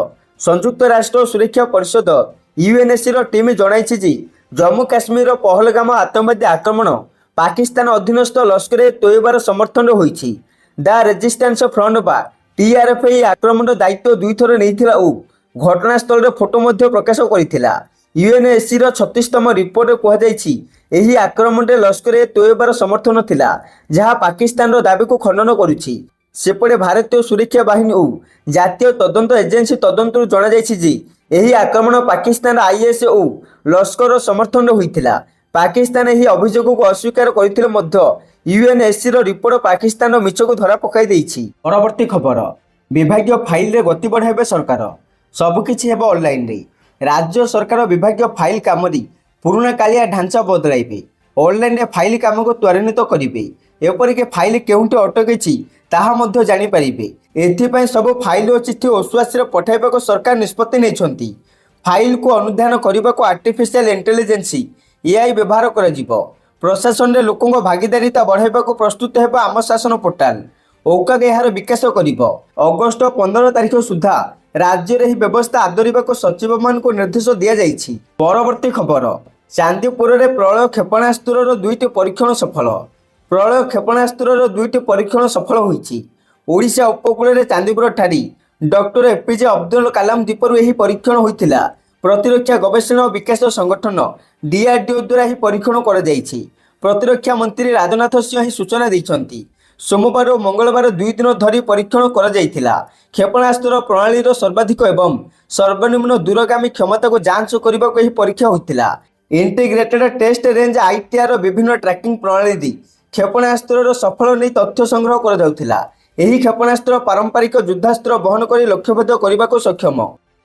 ସଂଯୁକ୍ତ ରାଷ୍ଟ୍ର ସୁରକ୍ଷା ପରିଷଦ ୟୁଏନ୍ଏସ୍ସିର ଟିମ୍ ଜଣାଇଛି ଯେ ଜମ୍ମୁ କାଶ୍ମୀରର ପହଲଗାମ ଆତଙ୍କବାଦୀ ଆକ୍ରମଣ ପାକିସ୍ତାନ ଅଧୀନସ୍ଥ ଲସ୍କର ଏ ତୋୟବାର ସମର୍ଥନରେ ହୋଇଛି। ଦ ରେଜିଷ୍ଟାନ୍ସ ଫ୍ରଣ୍ଟ ବା TRF ଏହି ଆକ୍ରମଣର ଦାୟିତ୍ୱ 2 ଥର ନେଇଥିଲା ଓ ଘଟଣାସ୍ଥଳରେ ଫଟୋ ମଧ୍ୟ ପ୍ରକାଶ କରିଥିଲା। ୟୁଏନ୍ଏସ୍ସିର 36ତମ ରିପୋର୍ଟରେ କୁହାଯାଇଛି, ଏହି ଆକ୍ରମଣରେ ଲସ୍କର ଏ ତୋୟବାର ସମର୍ଥନ ଥିଲା, ଯାହା ପାକିସ୍ତାନର ଦାବିକୁ ଖଣ୍ଡନ କରୁଛି। ସେପଟେ ଭାରତୀୟ ସୁରକ୍ଷା ବାହିନୀ ଓ ଜାତୀୟ ତଦନ୍ତ ଏଜେନ୍ସି ତଦନ୍ତରୁ ଜଣାଯାଇଛି ଯେ ଏହି ଆକ୍ରମଣ ପାକିସ୍ତାନ IS ଓ ଲସ୍କରର ସମର୍ଥନରେ ହୋଇଥିଲା। ପାକିସ୍ତାନ ଏହି ଅଭିଯୋଗକୁ ଅସ୍ୱୀକାର କରିଥିଲେ ମଧ୍ୟ ୟୁଏନ୍ଏସ୍ସିର ରିପୋର୍ଟ ପାକିସ୍ତାନର ମିଛକୁ ଧରା ପକାଇ ଦେଇଛି। ପରବର୍ତ୍ତୀ ଖବର, ବିଭାଗୀୟ ଫାଇଲରେ ଗତି ବଢ଼ାଇବେ ସରକାର। ସବୁକିଛି ହେବ ଅନଲାଇନରେ। ରାଜ୍ୟ ସରକାର ବିଭାଗୀୟ ଫାଇଲ କାମରେ ପୁରୁଣା କାଳିଆ ଢାଞ୍ଚା ବଦଳାଇବେ। ଅନଲାଇନରେ ଫାଇଲ କାମକୁ ତ୍ୱରାନ୍ୱିତ କରିବେ। ଏପରିକି ଫାଇଲ କେଉଁଠି ଅଟକିଛି ତାହା ମଧ୍ୟ ଜାଣିପାରିବେ। ଏଥିପାଇଁ ସବୁ ଫାଇଲ ଓ ଚିଠି ଓସୁଆସିରେ ପଠାଇବାକୁ ସରକାର ନିଷ୍ପତ୍ତି ନେଇଛନ୍ତି। ଫାଇଲକୁ ଅନୁଧ୍ୟାନ କରିବାକୁ ଆର୍ଟିଫିସିଆଲ ଇଣ୍ଟେଲିଜେନ୍ସ ଏଆଇ ବ୍ୟବହାର କରାଯିବ। ପ୍ରଶାସନରେ ଲୋକଙ୍କ ଭାଗିଦାରିତା ବଢ଼ାଇବାକୁ ପ୍ରସ୍ତୁତ ହେବ ଆମ ଶାସନ ପୋର୍ଟାଲ। ଔକାଗ ଏହାର ବିକାଶ କରିବ। ଅଗଷ୍ଟ 15 ତାରିଖ ସୁଦ୍ଧା ରାଜ୍ୟରେ ଏହି ବ୍ୟବସ୍ଥା ଆଦରିବାକୁ ସଚିବମାନଙ୍କୁ ନିର୍ଦ୍ଦେଶ ଦିଆଯାଇଛି। ପରବର୍ତ୍ତୀ ଖବର, ଚାନ୍ଦିପୁରରେ ପ୍ରଳୟ କ୍ଷେପଣାସ୍ତ୍ରର 2ଟି ପରୀକ୍ଷଣ ସଫଳ। ପ୍ରଳୟ କ୍ଷେପଣାସ୍ତ୍ରର 2ଟି ପରୀକ୍ଷଣ ସଫଳ ହୋଇଛି। ଓଡ଼ିଶା ଉପକୂଳରେ ଚାନ୍ଦିପୁର ଠାରେ ଡକ୍ଟର ଏପିଜେ ଅବଦୁଲ କାଲାମ ଦ୍ୱୀପରୁ ଏହି ପରୀକ୍ଷଣ ହୋଇଥିଲା। ପ୍ରତିରକ୍ଷା ଗବେଷଣା ଓ ବିକାଶ ସଂଗଠନ ଡିଆରଡିଓ ଦ୍ୱାରା ଏହି ପରୀକ୍ଷଣ କରାଯାଇଛି। ପ୍ରତିରକ୍ଷା ମନ୍ତ୍ରୀ ରାଜନାଥ ସିଂହ ଏହି ସୂଚନା ଦେଇଛନ୍ତି। ସୋମବାର ଓ ମଙ୍ଗଳବାର 2 ଦିନ ଧରି ପରୀକ୍ଷଣ କରାଯାଇଥିଲା। କ୍ଷେପଣାସ୍ତ୍ର ପ୍ରଣାଳୀର ସର୍ବାଧିକ ଏବଂ ସର୍ବନିମ୍ନ ଦୂରଗାମୀ କ୍ଷମତାକୁ ଯାଞ୍ଚ କରିବାକୁ ଏହି ପରୀକ୍ଷା ହୋଇଥିଲା। ଇଣ୍ଟିଗ୍ରେଟେଡ୍ ଟେଷ୍ଟ ରେଞ୍ଜ ଆଇଟିଆର ବିଭିନ୍ନ ଟ୍ରାକିଂ ପ୍ରଣାଳୀ କ୍ଷେପଣାସ୍ତ୍ରର ସଫଳ ନେଇ ତଥ୍ୟ ସଂଗ୍ରହ କରାଯାଉଥିଲା। ଏହି କ୍ଷେପଣାସ୍ତ୍ର ପାରମ୍ପରିକ ଯୁଦ୍ଧାସ୍ତ୍ର ବହନ କରି ଲକ୍ଷ୍ୟଭେଦ କରିବାକୁ ସକ୍ଷମ।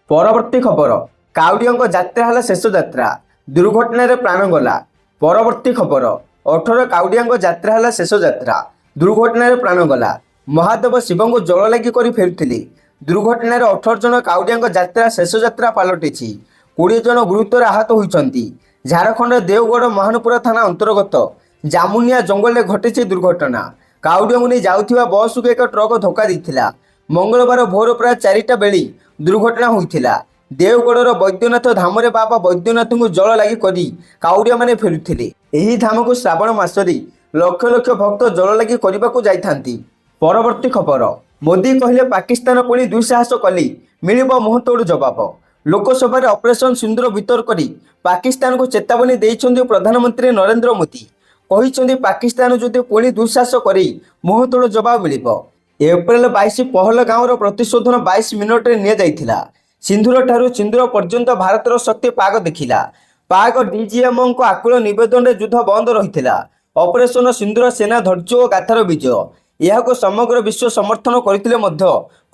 ପରବର୍ତ୍ତୀ ଖବର, କାଉଡ଼ିଆଙ୍କ ଯାତ୍ରା ହେଲା ଶେଷ ଯାତ୍ରା, ଦୁର୍ଘଟଣାରେ ପ୍ରାଣ ଗଲା। ପରବର୍ତ୍ତୀ ଖବର, 18 କାଉଡ଼ିଆଙ୍କ ଯାତ୍ରା ହେଲା ଶେଷ ଯାତ୍ରା, ଦୁର୍ଘଟଣାରେ ପ୍ରାଣ ଗଲା। ମହାଦେବ ଶିବଙ୍କୁ ଜଳ ଲାଗି କରି ଫେରୁଥିଲେ। ଦୁର୍ଘଟଣାରେ 18 ଜଣ କାଉଡ଼ିଆଙ୍କ ଯାତ୍ରା ଶେଷ ଯାତ୍ରା ପାଲଟିଛି। 20 ଜଣ ଗୁରୁତର ଆହତ ହୋଇଛନ୍ତି। ଝାଡ଼ଖଣ୍ଡର ଦେଓଗଡ଼ ମହାନପୁର ଥାନା ଅନ୍ତର୍ଗତ ଜାମୁନିଆ ଜଙ୍ଗଲରେ ଘଟିଛି ଦୁର୍ଘଟଣା। କାଉଡ଼ିଆଙ୍କୁ ନେଇ ଯାଉଥିବା ବସ୍କୁ ଏକ ଟ୍ରକ୍ ଧକ୍କା ଦେଇଥିଲା। ମଙ୍ଗଳବାର ଭୋର ପ୍ରାୟ 4ଟା ବେଳେ ଦୁର୍ଘଟଣା ହୋଇଥିଲା। ଦେଓଗଡ଼ର ବୈଦ୍ୟନାଥ ଧାମରେ ବାବା ବୈଦ୍ୟନାଥଙ୍କୁ ଜଳ ଲାଗି କରି କାଉଡ଼ିଆମାନେ ଫେରୁଥିଲେ। ଏହି ଧାମକୁ ଶ୍ରାବଣ ମାସରେ ଲକ୍ଷ ଲକ୍ଷ ଭକ୍ତ ଜଳ ଲାଗି କରିବାକୁ ଯାଇଥାନ୍ତି। ପରବର୍ତ୍ତୀ ଖବର, ମୋଦି କହିଲେ ପାକିସ୍ତାନ ପୁଣି ଦୁଃସାହସ କଲେ ମିଳିବ ମୁହଁତୋଡ଼ ଜବାବ। ଲୋକସଭାରେ ଅପରେସନ ସିନ୍ଦୁର ବିତର୍କରେ ପାକିସ୍ତାନକୁ ଚେତାବନୀ ଦେଇଛନ୍ତି ପ୍ରଧାନମନ୍ତ୍ରୀ ନରେନ୍ଦ୍ର ମୋଦି। କହିଛନ୍ତି ପାକିସ୍ତାନ ଯଦି ପୁଣି ଦୁଃସାହସ କରି ମୁହଁତୋଡ଼ ଜବାବ ମିଳିବ। ଏପ୍ରିଲ 22 ପହଲଗାଁର ପ୍ରତିଶୋଧନ 22 ମିନିଟରେ ନିଆଯାଇଥିଲା। ସିନ୍ଧୁର ଠାରୁ ଚିନ୍ଦୁର ପର୍ଯ୍ୟନ୍ତ ଭାରତର ଶକ୍ତି ପାଗ ଦେଖିଲା। ପାକ ଡିଜିଏମଙ୍କ ଆକୁଳ ନିବେଦନରେ ଯୁଦ୍ଧ ବନ୍ଦ ରହିଥିଲା। ଅପରେସନ ସିନ୍ଦୁର ସେନା ଧୈର୍ଯ୍ୟ ଓ ଗାଥାର ବିଜୟ। ଏହାକୁ ସମଗ୍ର ବିଶ୍ୱ ସମର୍ଥନ କରିଥିଲେ ମଧ୍ୟ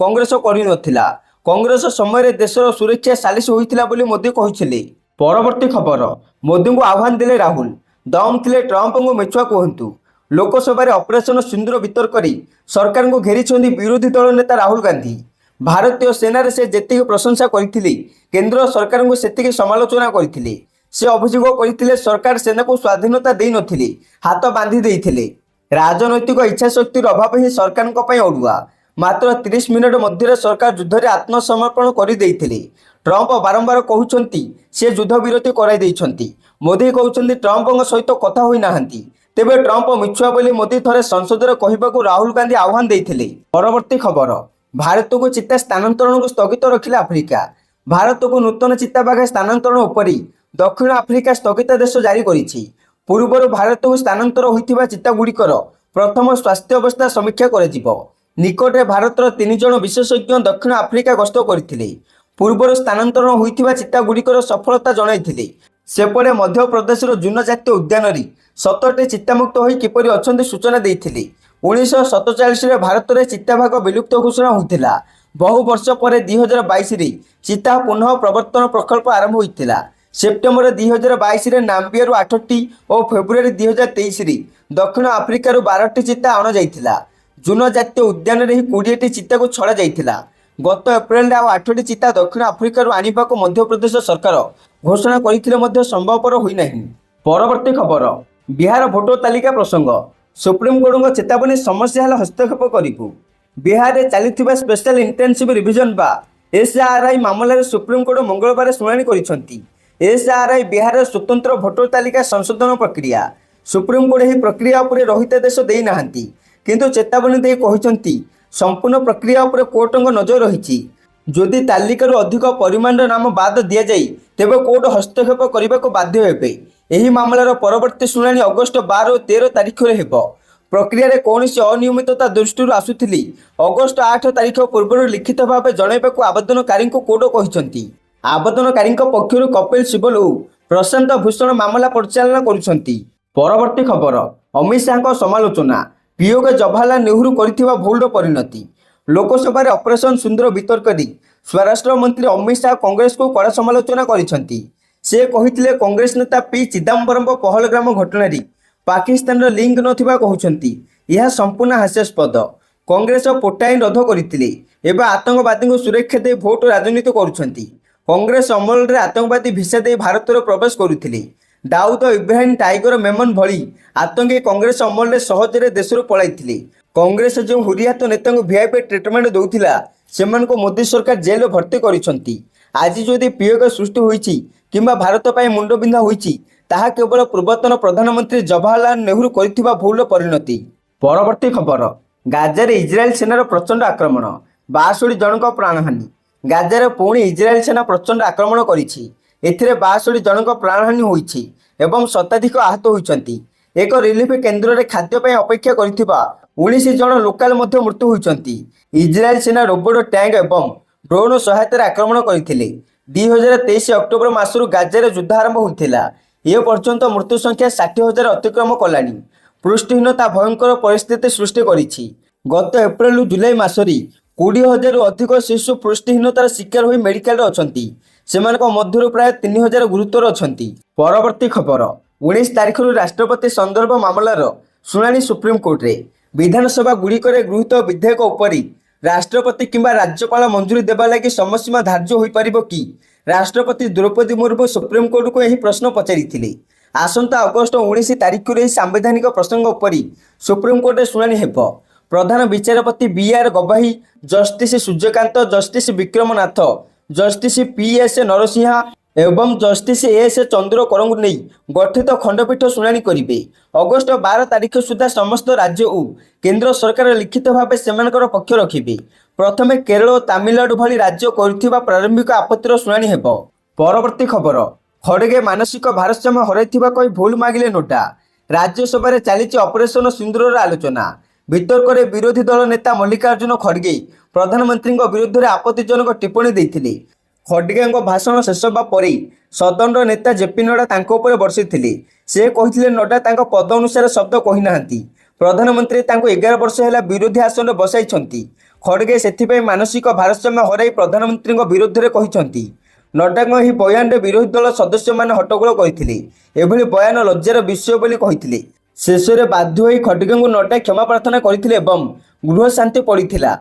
କଂଗ୍ରେସ କରିନଥିଲା। କଂଗ୍ରେସ ସମୟରେ ଦେଶର ସୁରକ୍ଷା ସାଲିସ ହୋଇଥିଲା ବୋଲି ମୋଦି କହିଥିଲେ। ପରବର୍ତ୍ତୀ ଖବର, ମୋଦିଙ୍କୁ ଆହ୍ୱାନ ଦେଲେ ରାହୁଲ, ଦମ ଥିଲେ ଟ୍ରମ୍ପଙ୍କୁ ମିଛୁଆ କୁହନ୍ତୁ। ଲୋକସଭାରେ ଅପରେସନ ସିନ୍ଦୁର ବିତର୍କରେ ସରକାରଙ୍କୁ ଘେରିଛନ୍ତି ବିରୋଧୀ ଦଳ ନେତା ରାହୁଲ ଗାନ୍ଧୀ। ଭାରତୀୟ ସେନାରେ ସେ ଯେତିକି ପ୍ରଶଂସା କରିଥିଲେ, କେନ୍ଦ୍ର ସରକାରଙ୍କୁ ସେତିକି ସମାଲୋଚନା କରିଥିଲେ। ସେ ଅଭିଯୋଗ କରିଥିଲେ ସରକାର ସେନାକୁ ସ୍ୱାଧୀନତା ଦେଇନଥିଲେ, ହାତ ବାନ୍ଧି ଦେଇଥିଲେ। ରାଜନୈତିକ ଇଚ୍ଛାଶକ୍ତିର ଅଭାବ ହିଁ ସରକାରଙ୍କ ପାଇଁ ଅଡୁଆ। ମାତ୍ର 30 ମିନିଟ ମଧ୍ୟରେ ସରକାର ଯୁଦ୍ଧରେ ଆତ୍ମସମର୍ପଣ କରିଦେଇଥିଲେ। ଟ୍ରମ୍ପ ବାରମ୍ବାର କହୁଛନ୍ତି ସେ ଯୁଦ୍ଧ ବିରତି କରାଇ ଦେଇଛନ୍ତି। ମୋଦି କହୁଛନ୍ତି ଟ୍ରମ୍ପଙ୍କ ସହିତ କଥା ହୋଇନାହାନ୍ତି। ତେବେ ଟ୍ରମ୍ପ ମିଛୁଆ ବୋଲି ମୋଦି ଥରେ ସଂସଦରେ କହିବାକୁ ରାହୁଲ ଗାନ୍ଧୀ ଆହ୍ୱାନ ଦେଇଥିଲେ। ପରବର୍ତ୍ତୀ ଖବର, ଭାରତକୁ ଚିତା ସ୍ଥାନାନ୍ତରଣକୁ ସ୍ଥଗିତ ରଖିଲା ଆଫ୍ରିକା। ଭାରତକୁ ନୂତନ ଚିତାବାଘ ସ୍ଥାନାନ୍ତରଣ ଉପରେ ଦକ୍ଷିଣ ଆଫ୍ରିକା ସ୍ଥଗିତାଦେଶ ଜାରି କରିଛି। ପୂର୍ବରୁ ଭାରତକୁ ସ୍ଥାନାନ୍ତର ହୋଇଥିବା ଚିତାଗୁଡ଼ିକର ପ୍ରଥମ ସ୍ୱାସ୍ଥ୍ୟ ଅବସ୍ଥା ସମୀକ୍ଷା କରାଯିବ। ନିକଟରେ ଭାରତର 3 ଜଣ ବିଶେଷଜ୍ଞ ଦକ୍ଷିଣ ଆଫ୍ରିକା ଗସ୍ତ କରିଥିଲେ। ପୂର୍ବରୁ ସ୍ଥାନାନ୍ତରଣ ହୋଇଥିବା ଚିତାଗୁଡ଼ିକର ସଫଳତା ଜଣାଇଥିଲେ। ସେପଟେ ମଧ୍ୟପ୍ରଦେଶର ଜୁନ ଜାତୀୟ ଉଦ୍ୟାନରେ 17ଟି ଚିତାମୁକ୍ତ ହୋଇ କିପରି ଅଛନ୍ତି ସୂଚନା ଦେଇଥିଲେ। 1947ରେ ଭାରତରେ ଚିତାବାଘ ବିଲୁପ୍ତ ଘୋଷଣା ହୋଇଥିଲା। ବହୁ ବର୍ଷ ପରେ 2022ରେ ଚିତା ପୁନଃ ପ୍ରବର୍ତ୍ତନ ପ୍ରକଳ୍ପ ଆରମ୍ଭ ହୋଇଥିଲା। ସେପ୍ଟେମ୍ବର 2022ରେ ନାମ୍ବିଆରୁ 8ଟି ଓ ଫେବୃଆରୀ 2023ରେ ଦକ୍ଷିଣ ଆଫ୍ରିକାରୁ 12ଟି ଚିତା ଅଣାଯାଇଥିଲା। ଜୁନ ଜାତୀୟ ଉଦ୍ୟାନରେ ଏହି 20ଟି ଚିତାକୁ ଛଡ଼ାଯାଇଥିଲା। ଗତ ଏପ୍ରିଲରେ ଆଉ 8ଟି ଚିତା ଦକ୍ଷିଣ ଆଫ୍ରିକାରୁ ଆଣିବାକୁ ମଧ୍ୟପ୍ରଦେଶ ସରକାର ଘୋଷଣା କରିଥିଲେ ମଧ୍ୟ ସମ୍ଭବପର ହୋଇନାହିଁ। ପରବର୍ତ୍ତୀ ଖବର, ବିହାର ଭୋଟର ତାଲିକା ପ୍ରସଙ୍ଗ, ସୁପ୍ରିମକୋର୍ଟଙ୍କ ଚେତାବନୀ ସମସ୍ୟା ହେଲେ ହସ୍ତକ୍ଷେପ କରିବୁ। ବିହାରରେ ଚାଲିଥିବା ସ୍ପେଶାଲ ଇଣ୍ଟେନ୍ସିଭ ରିଭିଜନ ବା ଏସ୍ଆର୍ଆଇ ମାମଲାରେ ସୁପ୍ରିମକୋର୍ଟ ମଙ୍ଗଳବାର ଶୁଣାଣି କରିଛନ୍ତି। ଏସ୍ଆର୍ଆଇ ବିହାରର ସ୍ୱତନ୍ତ୍ର ଭୋଟର ତାଲିକା ସଂଶୋଧନ ପ୍ରକ୍ରିୟା। ସୁପ୍ରିମକୋର୍ଟ ଏହି ପ୍ରକ୍ରିୟା ଉପରେ ରହିତାଦେଶ ଦେଇନାହାନ୍ତି, କିନ୍ତୁ ଚେତାବନୀ ଦେଇ କହିଛନ୍ତି ସମ୍ପୂର୍ଣ୍ଣ ପ୍ରକ୍ରିୟା ଉପରେ କୋର୍ଟଙ୍କ ନଜର ରହିଛି। ଯଦି ତାଲିକାରୁ ଅଧିକ ପରିମାଣର ନାମ ବାଦ ଦିଆଯାଏ ତେବେ କୋର୍ଟ ହସ୍ତକ୍ଷେପ କରିବାକୁ ବାଧ୍ୟ ହେବେ। ଏହି ମାମଲାର ପରବର୍ତ୍ତୀ ଶୁଣାଣି ଅଗଷ୍ଟ 12 ଓ 13 ତାରିଖରେ ହେବ। ପ୍ରକ୍ରିୟାରେ କୌଣସି ଅନିୟମିତତା ଦୃଷ୍ଟିରୁ ଆସୁଥିଲେ ଅଗଷ୍ଟ 8 ତାରିଖ ପୂର୍ବରୁ ଲିଖିତ ଭାବେ ଜଣାଇବାକୁ ଆବେଦନକାରୀଙ୍କୁ କୋର୍ଟ କହିଛନ୍ତି। ଆବେଦନକାରୀଙ୍କ ପକ୍ଷରୁ କପିଲ ସିବଲ ଓ ପ୍ରଶାନ୍ତ ଭୂଷଣ ମାମଲା ପରିଚାଳନା କରୁଛନ୍ତି। ପରବର୍ତ୍ତୀ ଖବର, ଅମିତ ଶାହଙ୍କ ସମାଲୋଚନା, ପିଓକେ ଜବାହରଲାଲ ନେହେରୁ କରିଥିବା ଭୁଲର ପରିଣତି। ଲୋକସଭାରେ ଅପରେସନ ସିନ୍ଦୁର ବିତର୍କରେ ସ୍ୱରାଷ୍ଟ୍ର ମନ୍ତ୍ରୀ ଅମିତ ଶାହ କଂଗ୍ରେସକୁ କଡ଼ା ସମାଲୋଚନା କରିଛନ୍ତି। ସେ କହିଥିଲେ କଂଗ୍ରେସ ନେତା ପି ଚିଦାମ୍ବରମଙ୍କ ପହଲଗାମ ଘଟଣାରେ ପାକିସ୍ତାନର ଲିଙ୍କ ନଥିବା କହୁଛନ୍ତି। ଏହା ସମ୍ପୂର୍ଣ୍ଣ ହାସ୍ୟାସ୍ପଦ। କଂଗ୍ରେସ ପୋଟାଇନ ରୋଧ କରିଥିଲେ। ଏବେ ଆତଙ୍କବାଦୀଙ୍କୁ ସୁରକ୍ଷା ଦେଇ ଭୋଟ ରାଜନୀତି କରୁଛନ୍ତି। କଂଗ୍ରେସ ଅମଳରେ ଆତଙ୍କବାଦୀ ଭିସା ଦେଇ ଭାରତରେ ପ୍ରବେଶ କରୁଥିଲେ। ଦାଉଦ ଇବ୍ରାହିମ ଟାଇଗର ମେମନ ଭଳି ଆତଙ୍କୀ କଂଗ୍ରେସ ଅମଳରେ ସହଜରେ ଦେଶରୁ ପଳାଇଥିଲେ। କଂଗ୍ରେସ ଯେଉଁ ହୁରିଆତ ନେତାଙ୍କୁ ଭିଆଇପି ଟ୍ରିଟମେଣ୍ଟ ଦେଉଥିଲା ସେମାନଙ୍କୁ ମୋଦି ସରକାର ଜେଲରେ ଭର୍ତ୍ତି କରିଛନ୍ତି। ଆଜି ଯଦି ପିଓକ ସୃଷ୍ଟି ହୋଇଛି କିମ୍ବା ଭାରତ ପାଇଁ ମୁଣ୍ଡବିନ୍ଧା ହୋଇଛି ତାହା କେବଳ ପୂର୍ବତନ ପ୍ରଧାନମନ୍ତ୍ରୀ ଜବାହରଲାଲ ନେହେରୁ କରିଥିବା ଭୁଲର ପରିଣତି। ପରବର୍ତ୍ତୀ ଖବର, ଗାଜାରେ ଇସ୍ରାଏଲ ସେନାର ପ୍ରଚଣ୍ଡ ଆକ୍ରମଣ, 62 ଜଣଙ୍କ ପ୍ରାଣହାନି। ଗାଜାରେ ପୁଣି ଇସ୍ରାଏଲ ସେନା ପ୍ରଚଣ୍ଡ ଆକ୍ରମଣ କରିଛି। ଏଥିରେ 62 ଜଣଙ୍କ ପ୍ରାଣହାନି ହୋଇଛି ଏବଂ ଶତାଧିକ ଆହତ ହୋଇଛନ୍ତି। ଏକ ରିଲିଫ କେନ୍ଦ୍ରରେ ଖାଦ୍ୟ ପାଇଁ ଅପେକ୍ଷା କରିଥିବା 19 ଜଣ ଲୋକାଲ ମଧ୍ୟ ମୃତ୍ୟୁ ହୋଇଛନ୍ତି। ଇସ୍ରାଏଲ ସେନା ରୋବଟ, ଟ୍ୟାଙ୍କ ଏବଂ ଡ୍ରୋନ ସହାୟତାରେ ଆକ୍ରମଣ କରିଥିଲେ। 2023 ଅକ୍ଟୋବର ମାସରୁ ଗାଜାରେ ଯୁଦ୍ଧ ଆରମ୍ଭ ହୋଇଥିଲା। ଏ ପର୍ଯ୍ୟନ୍ତ ମୃତ୍ୟୁ ସଂଖ୍ୟା 60,000 ଅତିକ୍ରମ କଲାଣି। ପୃଷ୍ଟିହୀନତା ଭୟଙ୍କର ପରିସ୍ଥିତି ସୃଷ୍ଟି କରିଛି। ଗତ ଏପ୍ରିଲରୁ ଜୁଲାଇ ମାସରେ 20,000ରୁ ଅଧିକ ଶିଶୁ ପୃଷ୍ଟିହୀନତାର ଶିକାର ହୋଇ ମେଡିକାଲରେ ଅଛନ୍ତି। ସେମାନଙ୍କ ମଧ୍ୟରୁ ପ୍ରାୟ 3,000 ଗୁରୁତର ଅଛନ୍ତି। ପରବର୍ତ୍ତୀ ଖବର, 19 ତାରିଖରୁ ରାଷ୍ଟ୍ରପତି ସନ୍ଦର୍ଭ ମାମଲାର ଶୁଣାଣି ସୁପ୍ରିମକୋର୍ଟରେ। ବିଧାନସଭା ଗୁଡ଼ିକରେ ଗୃହୀତ ବିଧେୟକ ଉପରେ ରାଷ୍ଟ୍ରପତି କିମ୍ବା ରାଜ୍ୟପାଳ ମଞ୍ଜୁରୀ ଦେବା ଲାଗି ସମୟସୀମା ଧାର୍ଯ୍ୟ ହୋଇପାରିବ କି? ରାଷ୍ଟ୍ରପତି ଦ୍ରୌପଦୀ ମୁର୍ମୁ ସୁପ୍ରିମକୋର୍ଟକୁ ଏହି ପ୍ରଶ୍ନ ପଚାରିଥିଲେ। ଆସନ୍ତା ଅଗଷ୍ଟ 19 ତାରିଖରୁ ଏହି ସାମ୍ବିଧାନିକ ପ୍ରସଙ୍ଗ ଉପରେ ସୁପ୍ରିମକୋର୍ଟରେ ଶୁଣାଣି ହେବ। ପ୍ରଧାନ ବିଚାରପତି B R. Gavai, justice Suryakant, justice Vikramnath, justice P S. Narasimha ଏବଂ ଜଷ୍ଟିସ ଏସ୍. ଚନ୍ଦ୍ରକରଙ୍କୁ ନେଇ ଗଠିତ ଖଣ୍ଡପୀଠ ଶୁଣାଣି କରିବେ। ଅଗଷ୍ଟ 12 ତାରିଖ ସୁଦ୍ଧା ସମସ୍ତ ରାଜ୍ୟ ଓ କେନ୍ଦ୍ର ସରକାର ଲିଖିତ ଭାବେ ସେମାନଙ୍କର ପକ୍ଷ ରଖିବେ। ପ୍ରଥମେ କେରଳ ଓ ତାମିଲନାଡୁ ଭଳି ରାଜ୍ୟ କରିଥିବା ପ୍ରାରମ୍ଭିକ ଆପତ୍ତିର ଶୁଣାଣି ହେବ। ପରବର୍ତ୍ତୀ ଖବର, ଖଡଗେ ମାନସିକ ଭାରସାମ୍ୟ ହରାଇଥିବା କହି ଭୁଲ ମାଗିଲେ ନଡ୍ଡା। ରାଜ୍ୟସଭାରେ ଚାଲିଛି ଅପରେସନ ସିନ୍ଦୁରର ଆଲୋଚନା। ବିତର୍କରେ ବିରୋଧୀ ଦଳ ନେତା ମଲ୍ଲିକାର୍ଜୁନ ଖଡଗେ ପ୍ରଧାନମନ୍ତ୍ରୀଙ୍କ ବିରୁଦ୍ଧରେ ଆପତ୍ତିଜନକ ଟିପ୍ପଣୀ ଦେଇଥିଲେ। ଖଡଗେଙ୍କ ଭାଷଣ ଶେଷ ହେବା ପରେ ସଦନର ନେତା ଜେପି ନଡ୍ଡା ତାଙ୍କ ଉପରେ ବର୍ଷିଥିଲେ। ସେ କହିଥିଲେ ନଡ୍ଡା ତାଙ୍କ ପଦ ଅନୁସାରେ ଶବ୍ଦ କହିନାହାନ୍ତି। ପ୍ରଧାନମନ୍ତ୍ରୀ ତାଙ୍କୁ 11 ବର୍ଷ ହେଲା ବିରୋଧୀ ଆସନରେ ବସାଇଛନ୍ତି। ଖଡଗେ ସେଥିପାଇଁ ମାନସିକ ଭାରସାମ୍ୟ ହରାଇ ପ୍ରଧାନମନ୍ତ୍ରୀଙ୍କ ବିରୁଦ୍ଧରେ କହିଛନ୍ତି। ନଡ୍ଡାଙ୍କ ଏହି ବୟାନରେ ବିରୋଧୀ ଦଳ ସଦସ୍ୟମାନେ ହଟ୍ଟଗୋଳ କରିଥିଲେ। ଏଭଳି ବୟାନ ଲଜ୍ଜାର ବିଷୟ ବୋଲି କହିଥିଲେ। ଶେଷରେ ବାଧ୍ୟ ହୋଇ ଖଡଗେଙ୍କୁ ନଡ୍ଡା କ୍ଷମା ପ୍ରାର୍ଥନା କରିଥିଲେ ଏବଂ ଗୃହ ଶାନ୍ତି ପଡ଼ିଥିଲା।